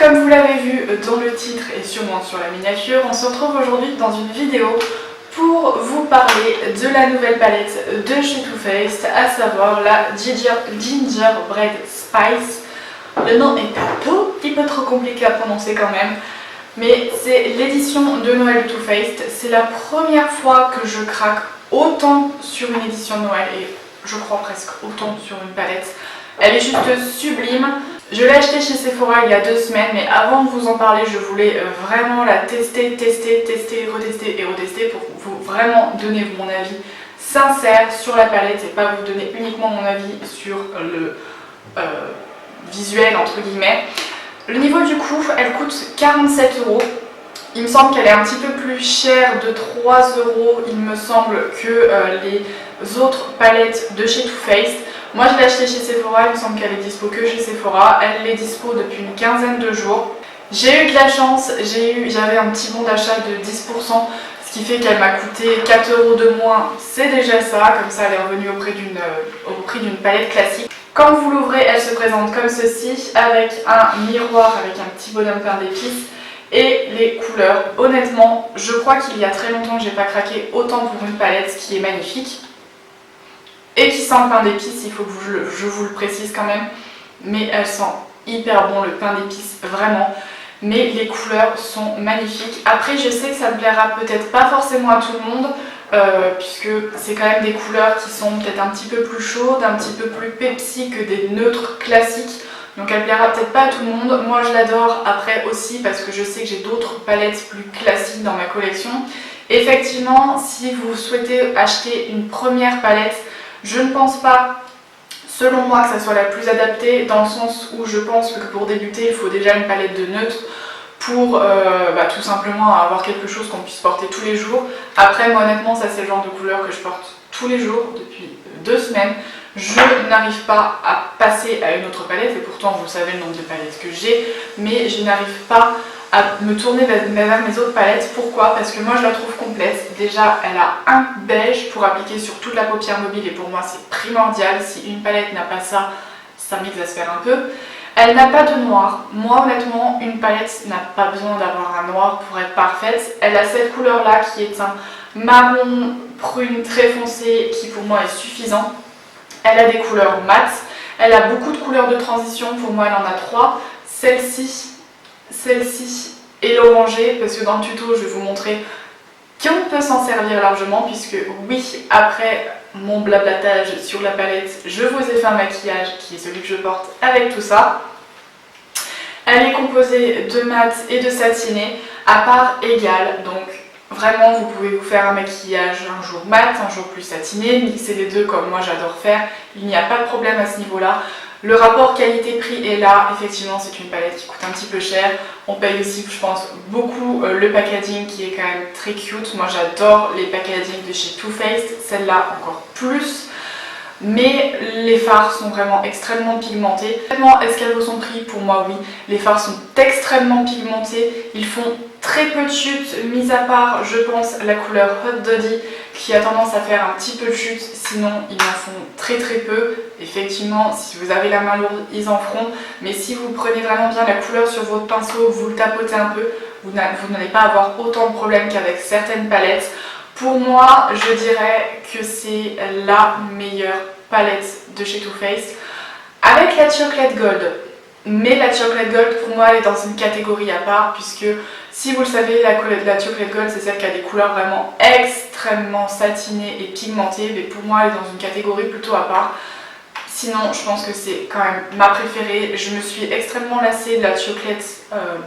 comme vous l'avez vu dans le titre et sûrement sur la miniature, on se retrouve aujourd'hui dans une vidéo pour vous parler de la nouvelle palette de chez Too Faced, à savoir la Gingerbread Spice. Le nom est un petit peu trop compliqué à prononcer quand même, mais c'est l'édition de Noël de Too Faced. C'est la première fois que je craque autant sur une édition de Noël et je crois presque autant sur une palette. Elle est juste sublime. Je l'ai achetée chez Sephora il y a 2 semaines, mais avant de vous en parler, je voulais vraiment la tester, retester et retester pour vous vraiment donner mon avis sincère sur la palette et pas vous donner uniquement mon avis sur le visuel entre guillemets. Le niveau du coût, elle coûte 47 €. Il me semble qu'elle est un petit peu plus chère de 3 €, il me semble, que les autres palettes de chez Too Faced. Moi je l'ai achetée chez Sephora, il me semble qu'elle est dispo que chez Sephora. Elle est dispo depuis une quinzaine de jours. J'ai eu de la chance, j'avais un petit bon d'achat de 10%, ce qui fait qu'elle m'a coûté 4 € de moins. C'est déjà ça, comme ça elle est revenue au prix d'une palette classique. Quand vous l'ouvrez, elle se présente comme ceci, avec un miroir, avec un petit bonhomme pain d'épices. Et les couleurs, honnêtement, je crois qu'il y a très longtemps que j'ai pas craqué autant pour une palette qui est magnifique et qui sent le pain d'épices, il faut que je vous le précise quand même, mais elle sent hyper bon le pain d'épices, vraiment. Mais les couleurs sont magnifiques. Après, je sais que ça ne plaira peut-être pas forcément à tout le monde, puisque c'est quand même des couleurs qui sont peut-être un petit peu plus chaudes, un petit peu plus Pepsi que des neutres classiques. Donc elle plaira peut-être pas à tout le monde. Moi je l'adore après aussi parce que je sais que j'ai d'autres palettes plus classiques dans ma collection. Effectivement, si vous souhaitez acheter une première palette, je ne pense pas, selon moi, que ça soit la plus adaptée, dans le sens où je pense que pour débuter, il faut déjà une palette de neutres pour tout simplement avoir quelque chose qu'on puisse porter tous les jours. Après, moi honnêtement, ça c'est le genre de couleur que je porte tous les jours depuis 2 semaines. Je n'arrive pas à passer à une autre palette, et pourtant vous savez le nombre de palettes que j'ai, mais je n'arrive pas à me tourner vers mes autres palettes. Pourquoi? Parce que moi je la trouve complète. Déjà, elle a un beige pour appliquer sur toute la paupière mobile, et pour moi c'est primordial. Si une palette n'a pas ça, ça m'exaspère un peu. Elle n'a pas de noir. Moi honnêtement, une palette n'a pas besoin d'avoir un noir pour être parfaite. Elle a cette couleur là qui est un marron prune très foncé, qui pour moi est suffisant. Elle a des couleurs mat, elle a beaucoup de couleurs de transition, pour moi elle en a 3. Celle-ci et l'orangé, parce que dans le tuto je vais vous montrer qu'on peut s'en servir largement, puisque oui, après mon blablatage sur la palette, je vous ai fait un maquillage qui est celui que je porte avec tout ça. Elle est composée de mat et de satiné à part égale, donc vraiment, vous pouvez vous faire un maquillage un jour mat, un jour plus satiné, mixer les deux comme moi j'adore faire, il n'y a pas de problème à ce niveau-là. Le rapport qualité-prix est là, effectivement c'est une palette qui coûte un petit peu cher. On paye aussi, je pense, beaucoup le packaging qui est quand même très cute. Moi j'adore les packaging de chez Too Faced, celle-là encore plus. Mais les fards sont vraiment extrêmement pigmentés. Est-ce qu'elle vaut son prix? Pour moi oui, les fards sont extrêmement pigmentés, ils font très peu de chutes, mis à part je pense la couleur Hot Doddy qui a tendance à faire un petit peu de chute, sinon ils en font très peu. Effectivement, si vous avez la main lourde, ils en feront, mais si vous prenez vraiment bien la couleur sur votre pinceau, vous le tapotez un peu, vous n'allez pas avoir autant de problèmes qu'avec certaines palettes. Pour moi, je dirais que c'est la meilleure palette de chez Too Faced avec la Chocolate Gold. Mais la Chocolate Gold, pour moi, elle est dans une catégorie à part, puisque si vous le savez, la Chocolate Gold, c'est celle qui a des couleurs vraiment extrêmement satinées et pigmentées. Mais pour moi, elle est dans une catégorie plutôt à part. Sinon, je pense que c'est quand même ma préférée. Je me suis extrêmement lassée de la Chocolate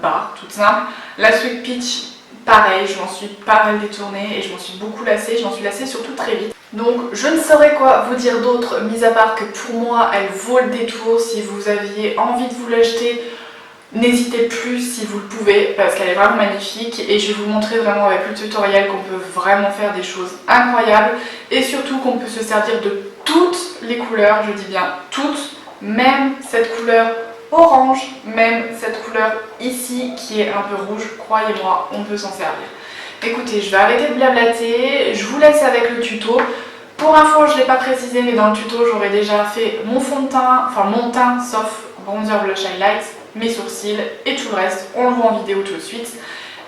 Bar, toute simple. La Sweet Peach, pareil, je m'en suis pas mal détournée et je m'en suis beaucoup lassée. Je m'en suis lassée surtout très vite. Donc je ne saurais quoi vous dire d'autre, mis à part que pour moi elle vaut le détour. Si vous aviez envie de vous l'acheter, n'hésitez plus si vous le pouvez, parce qu'elle est vraiment magnifique et je vais vous montrer vraiment avec le tutoriel qu'on peut vraiment faire des choses incroyables et surtout qu'on peut se servir de toutes les couleurs, je dis bien toutes, même cette couleur orange, même cette couleur ici qui est un peu rouge, croyez-moi, on peut s'en servir. Écoutez, je vais arrêter de blablater, je vous laisse avec le tuto. Pour info, je ne l'ai pas précisé, mais dans le tuto, j'aurais déjà fait mon fond de teint, enfin mon teint, sauf bronzer, blush, highlight. mes sourcils et tout le reste. On le voit en vidéo tout de suite.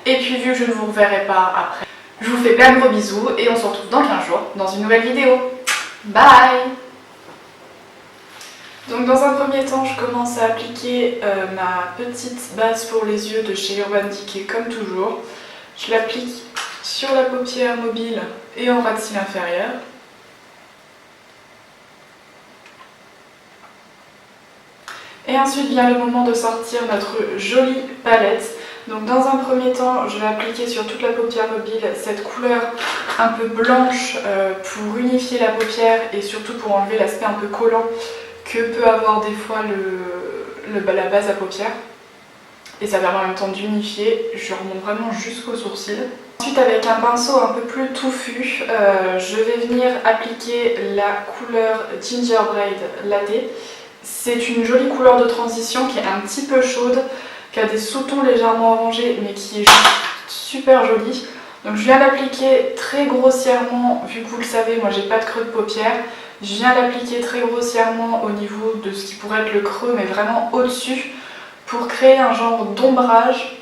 Et puis vu que je ne vous reverrai pas après, je vous fais plein de gros bisous et on se retrouve dans 15 jours dans une nouvelle vidéo. Bye! Donc dans un premier temps, je commence à appliquer ma petite base pour les yeux de chez Urban Decay comme toujours. Je l'applique sur la paupière mobile et en ras de cils inférieur. Et ensuite vient le moment de sortir notre jolie palette. Donc dans un premier temps, je vais appliquer sur toute la paupière mobile cette couleur un peu blanche pour unifier la paupière et surtout pour enlever l'aspect un peu collant que peut avoir des fois la base à paupières. Et ça permet en même temps d'unifier. Je remonte vraiment jusqu'aux sourcils. Ensuite, avec un pinceau un peu plus touffu, je vais venir appliquer la couleur Gingerbread Latte. C'est une jolie couleur de transition qui est un petit peu chaude, qui a des sous-tons légèrement orangés, mais qui est juste super jolie. Donc je viens l'appliquer très grossièrement, vu que vous le savez, moi j'ai pas de creux de paupières. Je viens l'appliquer très grossièrement au niveau de ce qui pourrait être le creux, mais vraiment au-dessus, pour créer un genre d'ombrage.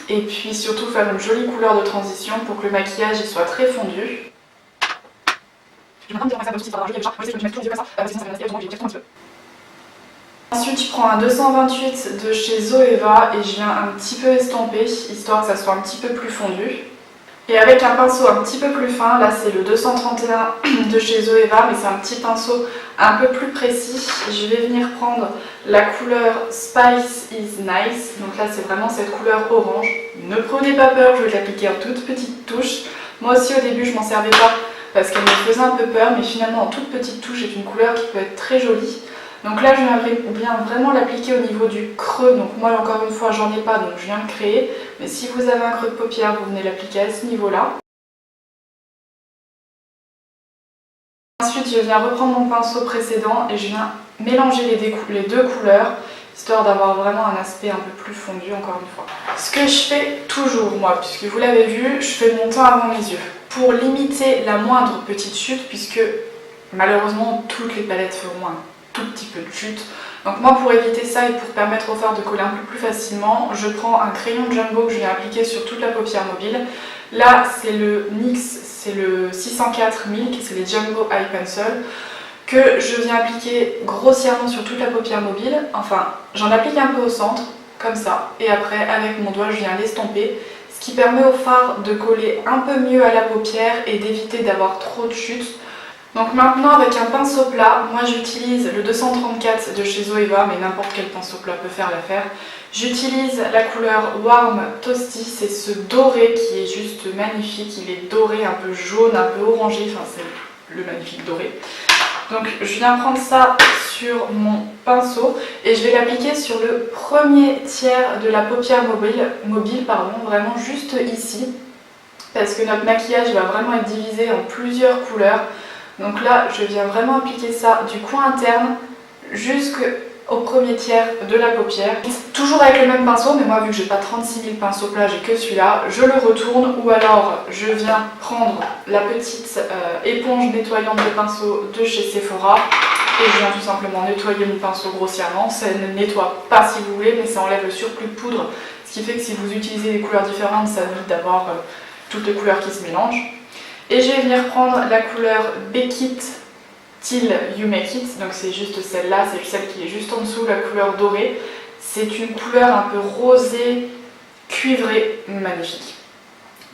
Et puis surtout faire une jolie couleur de transition pour que le maquillage il soit très fondu. Ensuite, je prends un 228 de chez Zoeva et je viens un petit peu estomper, histoire que ça soit un petit peu plus fondu. Et avec un pinceau un petit peu plus fin, là c'est le 231 de chez Zoeva, mais c'est un petit pinceau un peu plus précis. Je vais venir prendre la couleur Spice is Nice, donc là c'est vraiment cette couleur orange. Ne prenez pas peur, je vais l'appliquer en toute petite touche. Moi aussi au début je m'en servais pas parce qu'elle me faisait un peu peur, mais finalement en toute petite touche c'est une couleur qui peut être très jolie. Donc là je viens vraiment l'appliquer au niveau du creux, donc moi encore une fois j'en ai pas donc je viens le créer, mais si vous avez un creux de paupière vous venez l'appliquer à ce niveau là. Ensuite je viens reprendre mon pinceau précédent et je viens mélanger les deux couleurs, histoire d'avoir vraiment un aspect un peu plus fondu encore une fois. Ce que je fais toujours moi, puisque vous l'avez vu, je fais mon teint avant mes yeux, pour limiter la moindre petite chute, puisque malheureusement toutes les palettes feront un tout petit peu de chute. Donc moi pour éviter ça et pour permettre au fard de coller un peu plus facilement, je prends un crayon jumbo que je viens appliquer sur toute la paupière mobile. Là c'est le NYX, c'est le 604 Milk, c'est les Jumbo Eye Pencil que je viens appliquer grossièrement sur toute la paupière mobile. Enfin j'en applique un peu au centre comme ça et après avec mon doigt je viens l'estomper, ce qui permet au fard de coller un peu mieux à la paupière et d'éviter d'avoir trop de chute. Donc maintenant avec un pinceau plat, moi j'utilise le 234 de chez Zoeva, mais n'importe quel pinceau plat peut faire l'affaire. J'utilise la couleur Warm Toasty, c'est ce doré qui est juste magnifique, il est doré, un peu jaune, un peu orangé, enfin c'est le magnifique doré. Donc je viens prendre ça sur mon pinceau et je vais l'appliquer sur le premier tiers de la paupière mobile, vraiment juste ici, parce que notre maquillage va vraiment être divisé en plusieurs couleurs. Donc là, je viens vraiment appliquer ça du coin interne jusqu'au premier tiers de la paupière. Toujours avec le même pinceau, mais moi vu que j'ai pas 36 000 pinceaux plats, j'ai que celui-là, je le retourne ou alors je viens prendre la petite éponge nettoyante de pinceau de chez Sephora et je viens tout simplement nettoyer mon pinceau grossièrement. Ça ne nettoie pas si vous voulez, mais ça enlève le surplus de poudre, ce qui fait que si vous utilisez des couleurs différentes, ça évite d'avoir toutes les couleurs qui se mélangent. Et je vais venir prendre la couleur Beckit Till You Make It, donc c'est juste celle-là, c'est celle qui est juste en dessous, la couleur dorée. C'est une couleur un peu rosée, cuivrée, magnifique.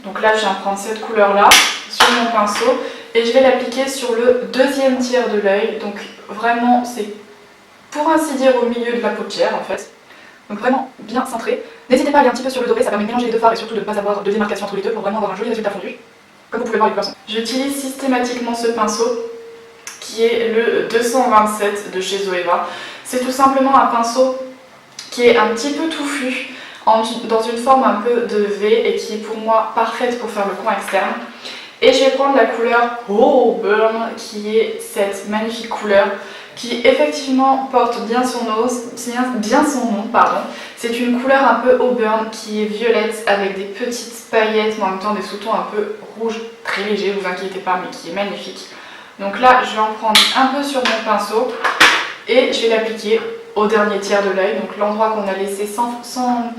Donc là je viens prendre cette couleur-là sur mon pinceau et je vais l'appliquer sur le deuxième tiers de l'œil. Donc vraiment c'est pour ainsi dire au milieu de la paupière en fait. Donc vraiment bien cintré. N'hésitez pas à aller un petit peu sur le doré, ça permet de mélanger les deux fards et surtout de ne pas avoir de démarcation entre les deux pour vraiment avoir un joli résultat fondu. Comme vous pouvez voir avec le pinceau. J'utilise systématiquement ce pinceau qui est le 227 de chez Zoeva. C'est tout simplement un pinceau qui est un petit peu touffu, dans une forme un peu de V et qui est pour moi parfaite pour faire le coin externe. Et je vais prendre la couleur Oh Burn qui est cette magnifique couleur qui effectivement porte bien son nom. C'est une couleur un peu auburn qui est violette avec des petites paillettes mais en même temps des sous-tons un peu rouge très léger, vous inquiétez pas, mais qui est magnifique. Donc là je vais en prendre un peu sur mon pinceau et je vais l'appliquer au dernier tiers de l'œil, donc l'endroit qu'on a laissé sans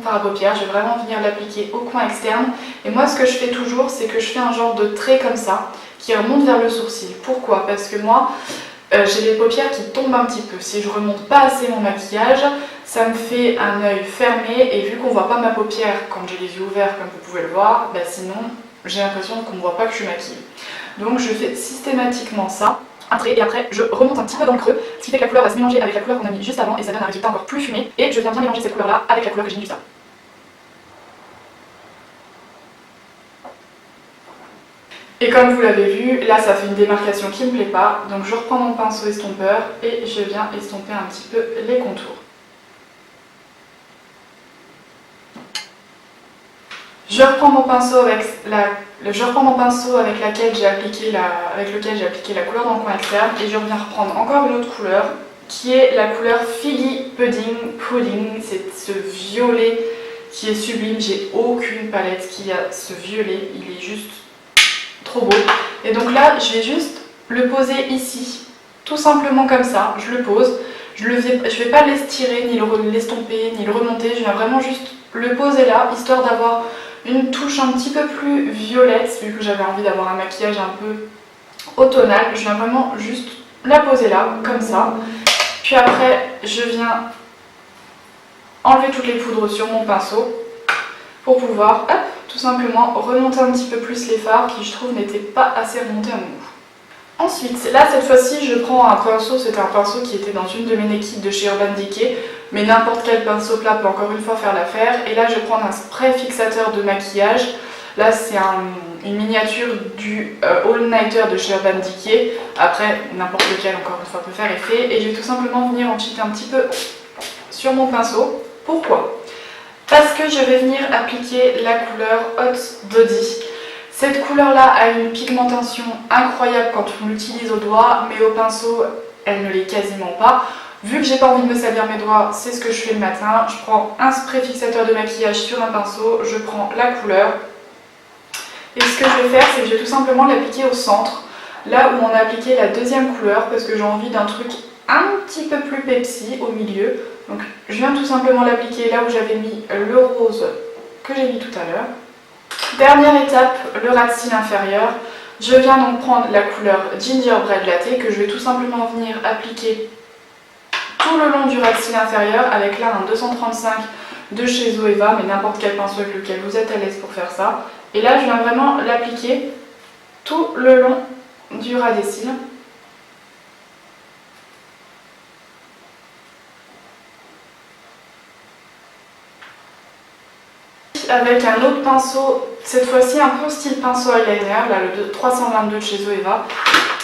fard à paupières. Je vais vraiment venir l'appliquer au coin externe. Et moi ce que je fais toujours, c'est que je fais un genre de trait comme ça, qui remonte vers le sourcil. Pourquoi? Parce que moi, j'ai les paupières qui tombent un petit peu. Si je remonte pas assez mon maquillage, ça me fait un œil fermé, et vu qu'on voit pas ma paupière quand j'ai les yeux ouverts comme vous pouvez le voir, bah sinon j'ai l'impression qu'on ne voit pas que je suis maquillée. Donc je fais systématiquement ça, un trait, et après je remonte un petit peu dans le creux, ce qui fait que la couleur va se mélanger avec la couleur qu'on a mis juste avant et ça donne un résultat encore plus fumé, et je viens bien mélanger cette couleur là avec la couleur que j'ai mis juste avant. Et comme vous l'avez vu, là ça fait une démarcation qui me plaît pas, donc je reprends mon pinceau estompeur et je viens estomper un petit peu les contours. Je reprends mon pinceau avec lequel j'ai appliqué la couleur dans le coin externe, et je reviens reprendre encore une autre couleur qui est la couleur Figgy Pudding. C'est ce violet qui est sublime. J'ai aucune palette qui a ce violet, il est juste trop beau. Et donc là je vais juste le poser ici, tout simplement comme ça. Je le pose, je vais pas l'estirer, ni l'estomper, ni le remonter. Je viens vraiment juste le poser là, histoire d'avoir une touche un petit peu plus violette, vu que j'avais envie d'avoir un maquillage un peu automnal. Je viens vraiment juste la poser là, comme ça. Puis après, je viens enlever toutes les poudres sur mon pinceau pour pouvoir, hop, tout simplement remonter un petit peu plus les fards qui, je trouve, n'étaient pas assez remontés à mon goût. Ensuite, là cette fois-ci, je prends un pinceau, c'était un pinceau qui était dans une de mes équipes de chez Urban Decay, mais n'importe quel pinceau plat peut encore une fois faire l'affaire. Et là, je vais prendre un spray fixateur de maquillage. Là, c'est une miniature du All Nighter de chez Urban Decay. Après, n'importe lequel, encore une fois, peut faire effet. Et je vais tout simplement venir en cheater un petit peu sur mon pinceau. Pourquoi? Parce que je vais venir appliquer la couleur Hot Body. Cette couleur-là a une pigmentation incroyable quand on l'utilise au doigt, mais au pinceau, elle ne l'est quasiment pas. Vu que j'ai pas envie de me salir mes doigts, c'est ce que je fais le matin. Je prends un spray fixateur de maquillage sur un pinceau, je prends la couleur. Et ce que je vais faire, c'est que je vais tout simplement l'appliquer au centre, là où on a appliqué la deuxième couleur, parce que j'ai envie d'un truc un petit peu plus Pepsi au milieu. Donc je viens tout simplement l'appliquer là où j'avais mis le rose que j'ai mis tout à l'heure. Dernière étape, le ras de cils inférieur. Je viens donc prendre la couleur Gingerbread Latte que je vais tout simplement venir appliquer tout le long du ras de cils inférieur avec là un 235 de chez Zoeva, mais n'importe quel pinceau avec lequel vous êtes à l'aise pour faire ça. Et là je viens vraiment l'appliquer tout le long du ras des cils. Avec un autre pinceau, cette fois-ci un peu style pinceau eyeliner, là le 322 de chez Zoeva.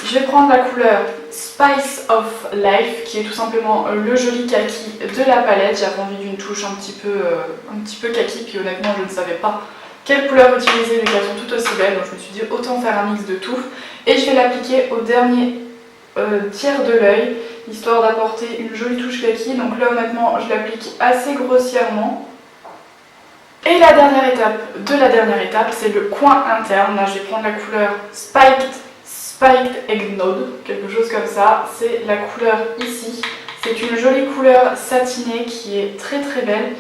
Je vais prendre la couleur Spice of Life, qui est tout simplement le joli kaki de la palette. J'avais envie d'une touche un petit peu kaki, puis honnêtement je ne savais pas quelle couleur utiliser vu qu'elles sont toutes aussi belles, donc je me suis dit autant faire un mix de tout. Et je vais l'appliquer au dernier tiers de l'œil, histoire d'apporter une jolie touche kaki. Donc là honnêtement je l'applique assez grossièrement. Et la dernière étape, c'est le coin interne. Là, je vais prendre la couleur Spiked Eggnog, quelque chose comme ça. C'est la couleur ici. C'est une jolie couleur satinée qui est très très belle,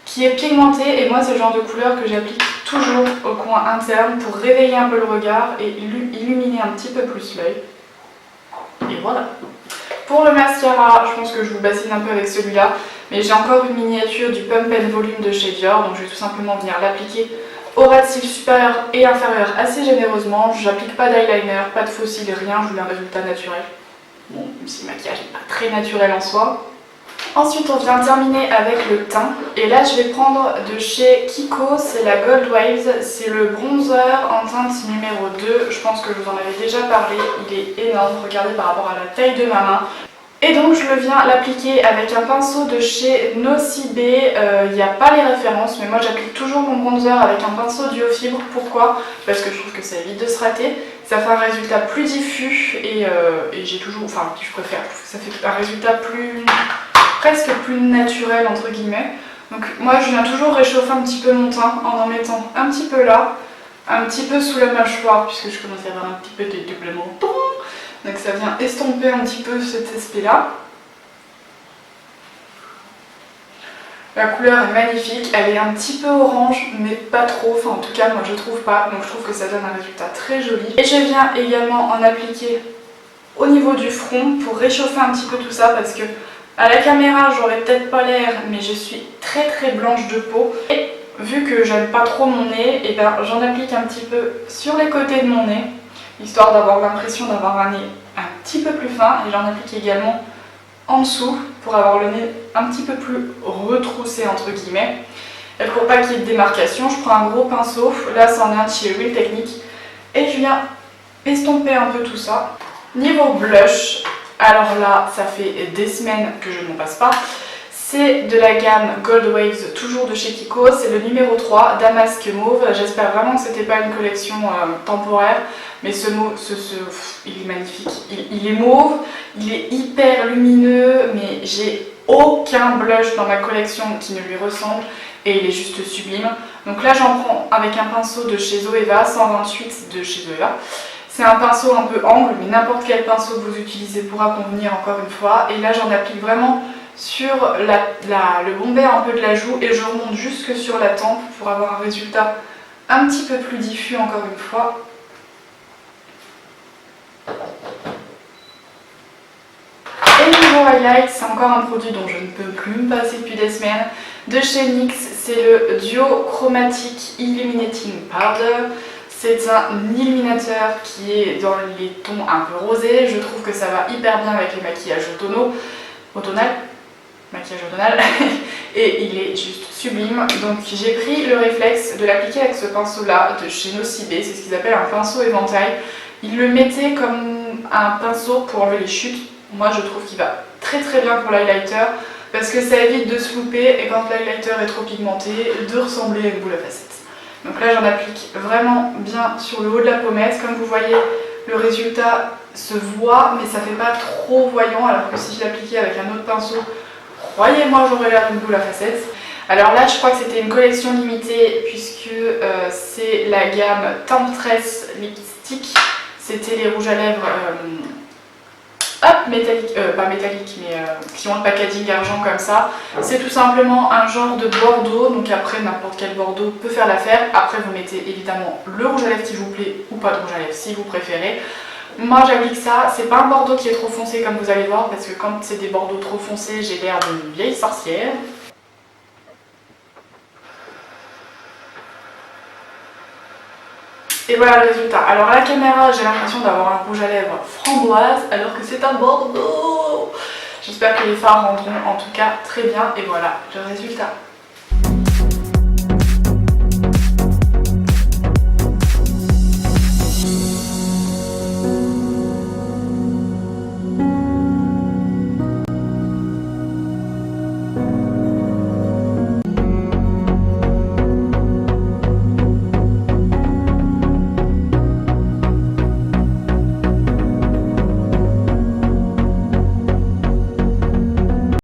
qui est pigmentée. Et moi, c'est le genre de couleur que j'applique toujours au coin interne pour réveiller un peu le regard et illuminer un petit peu plus l'œil. Et voilà. Pour le mascara, je pense que je vous bassine un peu avec celui-là, mais j'ai encore une miniature du Pump and Volume de chez Dior, donc je vais tout simplement venir l'appliquer au ras de cils supérieur et inférieur assez généreusement. J'applique pas d'eyeliner, pas de faux cils, rien, je voulais un résultat naturel. Bon, même si le maquillage n'est pas très naturel en soi. Ensuite, on vient terminer avec le teint. Et là, je vais prendre de chez Kiko, c'est la Gold Waves. C'est le bronzer en teinte numéro 2. Je pense que je vous en avais déjà parlé. Il est énorme, regardez par rapport à la taille de ma main. Et donc, je le viens l'appliquer avec un pinceau de chez Nocibe. Il n'y a pas les références, mais moi, j'applique toujours mon bronzer avec un pinceau duo fibre. Pourquoi? Parce que je trouve que ça évite de se rater. Ça fait un résultat plus diffus et j'ai toujours... Enfin, je préfère. Ça fait un résultat presque plus naturel entre guillemets. Donc moi je viens toujours réchauffer un petit peu mon teint en mettant un petit peu là, un petit peu sous la mâchoire puisque je commence à avoir un petit peu de double menton. Donc ça vient estomper un petit peu cet aspect là. La couleur est magnifique, elle est un petit peu orange mais pas trop, enfin en tout cas moi je trouve pas, donc je trouve que ça donne un résultat très joli. Et je viens également en appliquer au niveau du front pour réchauffer un petit peu tout ça parce que à la caméra j'aurais peut-être pas l'air mais je suis très blanche de peau. Et vu que j'aime pas trop mon nez, et ben j'en applique un petit peu sur les côtés de mon nez, histoire d'avoir l'impression d'avoir un nez un petit peu plus fin, et j'en applique également en dessous pour avoir le nez un petit peu plus retroussé entre guillemets. Et pour pas qu'il y ait de démarcation, je prends un gros pinceau, là c'en est un de chez Real Technique, et je viens estomper un peu tout ça. Niveau blush, alors là ça fait des semaines que je n'en passe pas. C'est de la gamme Gold Waves, toujours de chez Kiko, c'est le numéro 3, Damasque Mauve. J'espère vraiment que c'était pas une collection temporaire, mais ce mauve, il est magnifique. Il est mauve, il est hyper lumineux, mais j'ai aucun blush dans ma collection qui ne lui ressemble et il est juste sublime. Donc là j'en prends avec un pinceau de chez Zoeva, 128 de chez Zoeva. C'est un pinceau un peu angle, mais n'importe quel pinceau que vous utilisez pourra convenir encore une fois. Et là j'en applique vraiment sur le bombet un peu de la joue et je remonte jusque sur la tempe pour avoir un résultat un petit peu plus diffus encore une fois. Et niveau highlight, c'est encore un produit dont je ne peux plus me passer depuis des semaines. De chez NYX, c'est le Duo Chromatic Illuminating Powder. C'est un illuminateur qui est dans les tons un peu rosés. Je trouve que ça va hyper bien avec les maquillages maquillage automnal et il est juste sublime. Donc j'ai pris le réflexe de l'appliquer avec ce pinceau là de chez Nocibé, c'est ce qu'ils appellent un pinceau éventail. Ils le mettaient comme un pinceau pour enlever les chutes. Moi je trouve qu'il va très bien pour l'highlighter parce que ça évite de se louper et quand l'highlighter est trop pigmenté de ressembler à une boule à facettes. Donc là j'en applique vraiment bien sur le haut de la pommette. Comme vous voyez, le résultat se voit mais ça fait pas trop voyant, alors que si je l'appliquais avec un autre pinceau, croyez-moi, j'aurais l'air d'une boule à facettes. Alors là, je crois que c'était une collection limitée puisque c'est la gamme Temptress Lipstick. C'était les rouges à lèvres métalliques, pas métalliques, mais qui ont le packaging argent comme ça. C'est tout simplement un genre de bordeaux, donc après n'importe quel bordeaux peut faire l'affaire. Après vous mettez évidemment le rouge à lèvres qui vous plaît ou pas de rouge à lèvres si vous préférez. Moi j'applique ça, c'est pas un bordeaux qui est trop foncé comme vous allez voir parce que quand c'est des bordeaux trop foncés j'ai l'air d'une vieille sorcière. Et voilà le résultat. Alors à la caméra j'ai l'impression d'avoir un rouge à lèvres framboise alors que c'est un bordeaux. J'espère que les fards rendront en tout cas très bien et voilà le résultat.